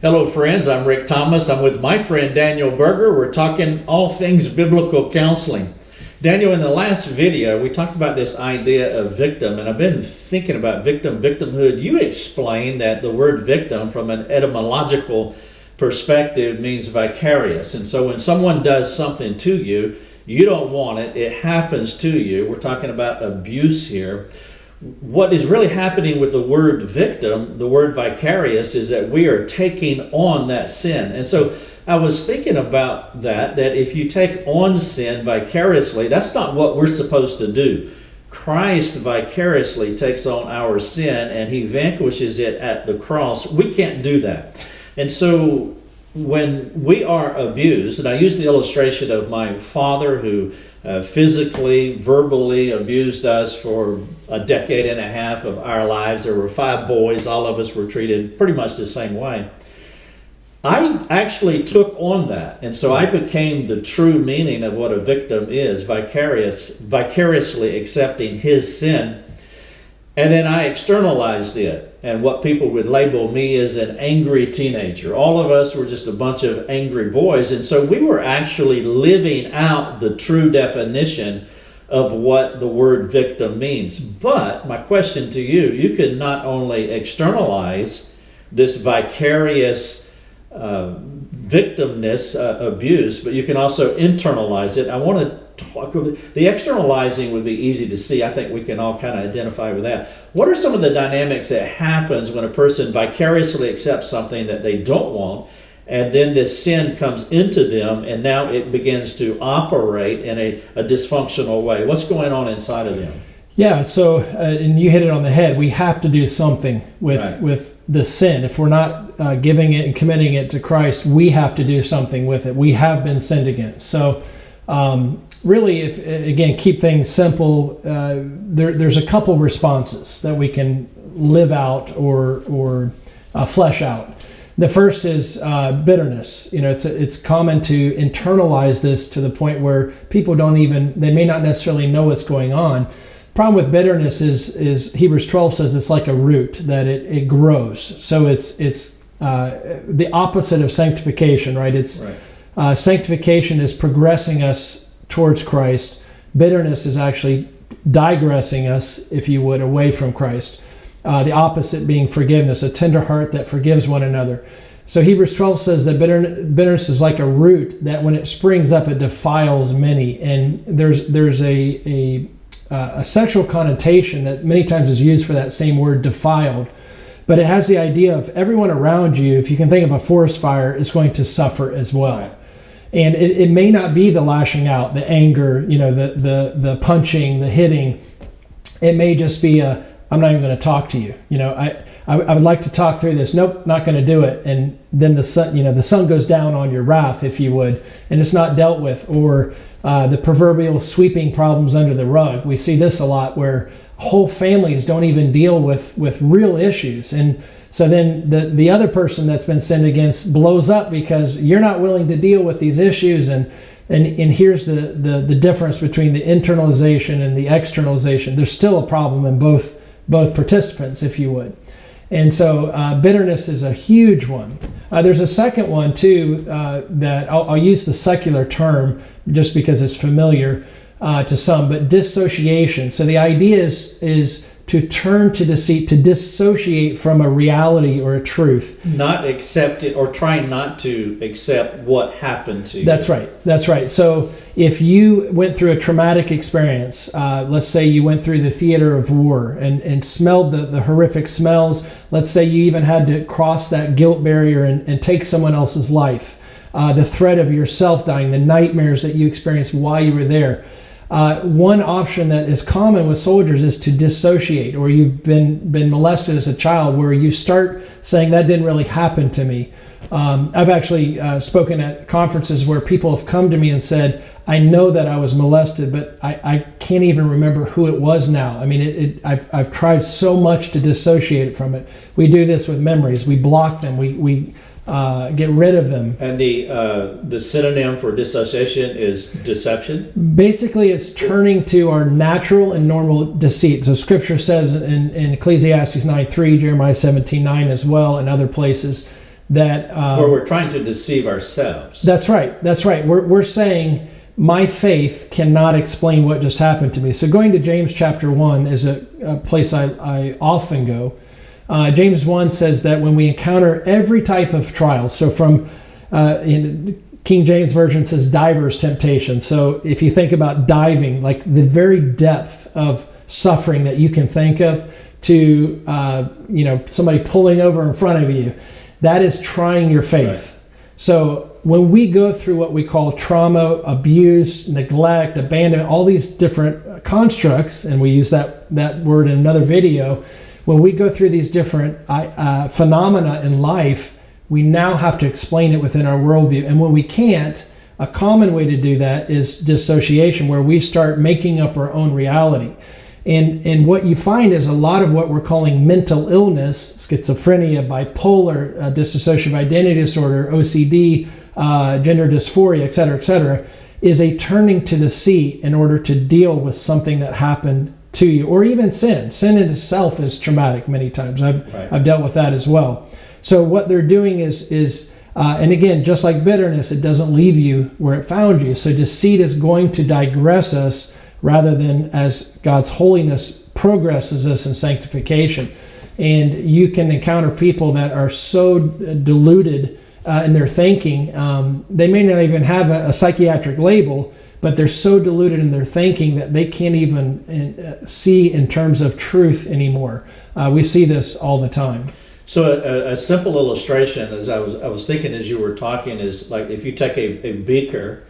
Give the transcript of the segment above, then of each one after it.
Hello friends, I'm Rick Thomas. I'm with my friend Daniel Berger. We're talking all things biblical counseling. Daniel, in the last video, we talked about this idea of victim, and I've been thinking about victimhood. You explained that the word victim from an etymological perspective means vicarious. And so when someone does something to you, you don't want it, it happens to you. We're talking about abuse here. What is really happening with the word victim, the word vicarious, is that we are taking on that sin. And so I was thinking about that if you take on sin vicariously, that's not what we're supposed to do. Christ vicariously takes on our sin and he vanquishes it at the cross. We can't do that. And so when we are abused, and I use the illustration of my father who physically, verbally abused us for a decade and a half of our lives. There were 5 boys. All of us were treated pretty much the same way. I actually took on that. And so I became the true meaning of what a victim is, vicariously accepting his sin. And then I externalized it. And what people would label me as an angry teenager. All of us were just a bunch of angry boys. And so we were actually living out the true definition of what the word victim means. But my question to you, you can not only externalize this vicarious victimness abuse, but you can also internalize it. I want to talk about the externalizing would be easy to see. I think we can all kind of identify with that. What are some of the dynamics that happens when a person vicariously accepts something that they don't want, and then this sin comes into them, and now it begins to operate in a dysfunctional way? What's going on inside of them? Yeah, so, and you hit it on the head. We have to do something with the sin. If we're not giving it and committing it to Christ, we have to do something with it. We have been sinned against. So, really, if again, keep things simple, there's a couple responses that we can live out or flesh out. The first is bitterness. You know, it's common to internalize this to the point where people they may not necessarily know what's going on. Problem with bitterness is Hebrews 12 says it's like a root, that it grows. So it's the opposite of sanctification, right? Sanctification is progressing us towards Christ. Bitterness is actually digressing us, if you would, away from Christ. The opposite being forgiveness, a tender heart that forgives one another. So Hebrews 12 says that bitterness is like a root that when it springs up, it defiles many. And there's a sexual connotation that many times is used for that same word, defiled. But it has the idea of everyone around you, if you can think of a forest fire, is going to suffer as well. And it may not be the lashing out, the anger, the punching, the hitting. It may just be I'm not even going to talk to you. I would like to talk through this. Nope, not going to do it. And then the sun goes down on your wrath, if you would, and it's not dealt with. Or the proverbial sweeping problems under the rug. We see this a lot where whole families don't even deal with real issues. And so then the other person that's been sinned against blows up because you're not willing to deal with these issues. And here's the difference between the internalization and the externalization. There's still a problem in both participants, if you would. And so bitterness is a huge one. There's a second one too that I'll use the secular term just because it's familiar to some, but dissociation. So the idea is to turn to deceit, to dissociate from a reality or a truth. Not accept it, or trying not to accept what happened to you. That's right. So if you went through a traumatic experience, let's say you went through the theater of war and smelled the horrific smells. Let's say you even had to cross that guilt barrier and take someone else's life. The threat of yourself dying, the nightmares that you experienced while you were there. One option that is common with soldiers is to dissociate, or you've been molested as a child, where you start saying that didn't really happen to me. I've actually spoken at conferences where people have come to me and said, I know that I was molested, but I can't even remember who it was now. I mean, I've tried so much to dissociate from it. We do this with memories. We block them. We get rid of them. And the synonym for dissociation is deception? Basically, it's turning to our natural and normal deceit. So Scripture says in Ecclesiastes 9:3, Jeremiah 17:9 as well, and other places, that where we're trying to deceive ourselves. That's right. That's right. We're saying my faith cannot explain what just happened to me. So going to James chapter 1 is a place I often go. James 1 says that when we encounter every type of trial, so from in King James Version says divers temptation. So if you think about diving, like the very depth of suffering that you can think of, to somebody pulling over in front of you, that is trying your faith. Right. So when we go through what we call trauma, abuse, neglect, abandonment, all these different constructs, and we use that word in another video, when we go through these different phenomena in life, we now have to explain it within our worldview. And when we can't, a common way to do that is dissociation, where we start making up our own reality. And what you find is a lot of what we're calling mental illness, schizophrenia, bipolar, dissociative identity disorder, OCD, gender dysphoria, et cetera, is a turning to the sea in order to deal with something that happened to you, or even sin. Sin in itself is traumatic many times. I've dealt with that as well. So what they're doing is and again, just like bitterness, it doesn't leave you where it found you. So deceit is going to digress us rather than, as God's holiness progresses us in sanctification. And you can encounter people that are so deluded in their thinking. They may not even have a psychiatric label, but they're so deluded in their thinking that they can't even see in terms of truth anymore. We see this all the time. So a simple illustration, as I was thinking as you were talking, is like if you take a beaker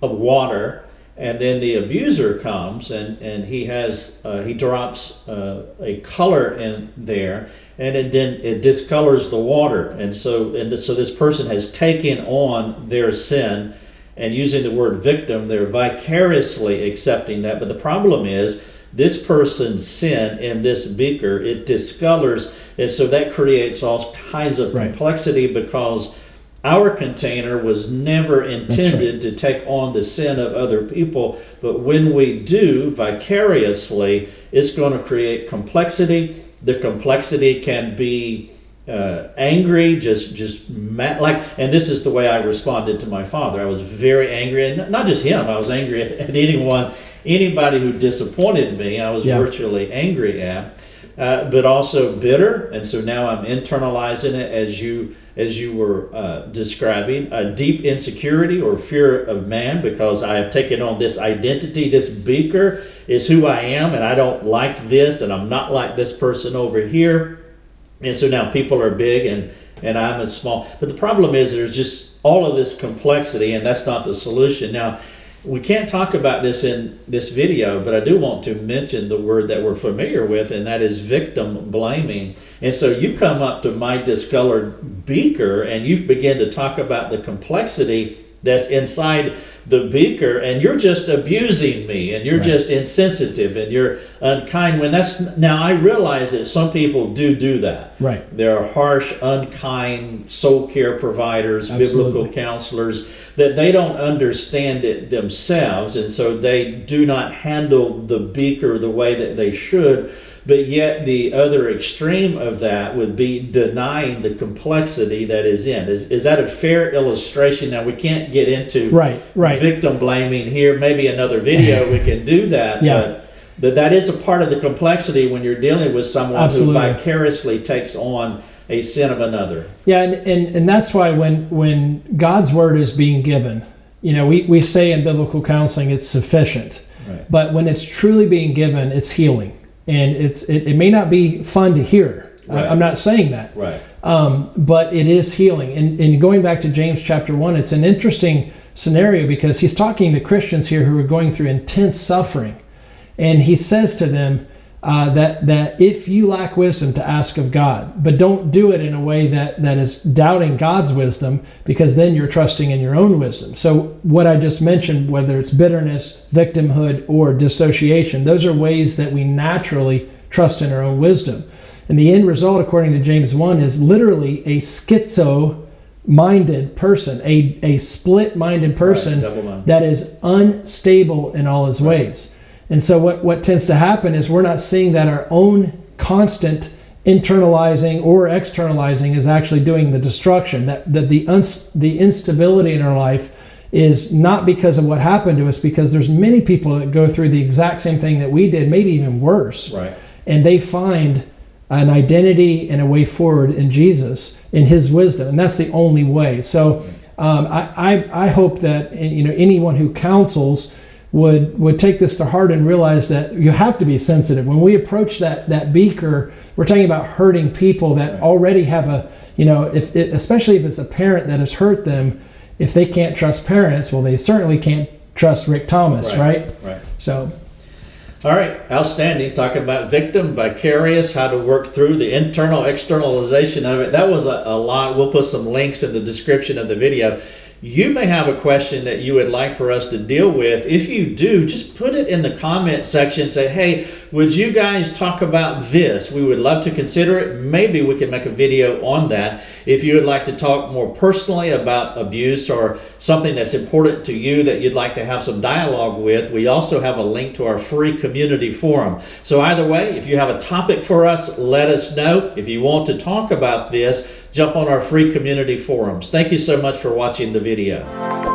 of water, and then the abuser comes and he drops a color in there, and then it discolors the water, and so this person has taken on their sin, and using the word victim, they're vicariously accepting that. But the problem is this person's sin in this beaker, it discolors, and so that creates all kinds of complexity, because our container was never intended to take on the sin of other people. But when we do vicariously, it's going to create complexity. The complexity can be angry, just mad, and this is the way I responded to my father. I was very angry, and not just him. I was angry at anybody who disappointed me. I was virtually angry at, but also bitter. And so now I'm internalizing it, as you were describing, a deep insecurity or fear of man, because I have taken on this identity. This beaker is who I am, and I don't like this, and I'm not like this person over here. And so now people are big and I'm a small. But the problem is there's just all of this complexity, and that's not the solution. Now, we can't talk about this in this video, but I do want to mention the word that we're familiar with, and that is victim blaming. And so you come up to my discolored beaker and you begin to talk about the complexity that's inside the beaker, and you're just abusing me, and you're just insensitive, and you're unkind. Now I realize that some people do that. Right. There are harsh, unkind soul care providers, biblical counselors, that they don't understand it themselves, and so they do not handle the beaker the way that they should. But yet the other extreme of that would be denying the complexity that is in. Is that a fair illustration? Now, we can't get into victim blaming here. Maybe another video we can do that. But that is a part of the complexity when you're dealing with someone who vicariously takes on a sin of another. Yeah, and that's why when God's word is being given, we say in biblical counseling it's sufficient. Right. But when it's truly being given, it's healing. And it may not be fun to hear. I'm not saying that. Right. But it is healing. And going back to James chapter 1, it's an interesting scenario, because he's talking to Christians here who are going through intense suffering. And he says to them that if you lack wisdom, to ask of God. But don't do it in a way that is doubting God's wisdom, because then you're trusting in your own wisdom. So what I just mentioned, whether it's bitterness, victimhood, or dissociation, those are ways that we naturally trust in our own wisdom. And the end result, according to James 1, is literally a schizo-minded person, a split-minded person that is unstable in all his ways. And so what tends to happen is we're not seeing that our own constant internalizing or externalizing is actually doing the destruction. That the instability in our life is not because of what happened to us, because there's many people that go through the exact same thing that we did, maybe even worse. Right. And they find an identity and a way forward in Jesus, in His wisdom, and that's the only way. So I hope that anyone who counsels would take this to heart and realize that you have to be sensitive. When we approach that beaker, we're talking about hurting people that already have especially if it's a parent that has hurt them. If they can't trust parents, well, they certainly can't trust Rick Thomas, right? Right. So, all right, outstanding. Talking about victim, vicarious, how to work through the internal externalization of it. That was a lot. We'll put some links in the description of the video. You may have a question that you would like for us to deal with. If you do, just put it in the comment section. Say, hey, would you guys talk about this? We would love to consider it. Maybe we can make a video on that. If you would like to talk more personally about abuse or something that's important to you that you'd like to have some dialogue with, we also have a link to our free community forum. So either way, if you have a topic for us, let us know. If you want to talk about this, jump on our free community forums. Thank you so much for watching the video.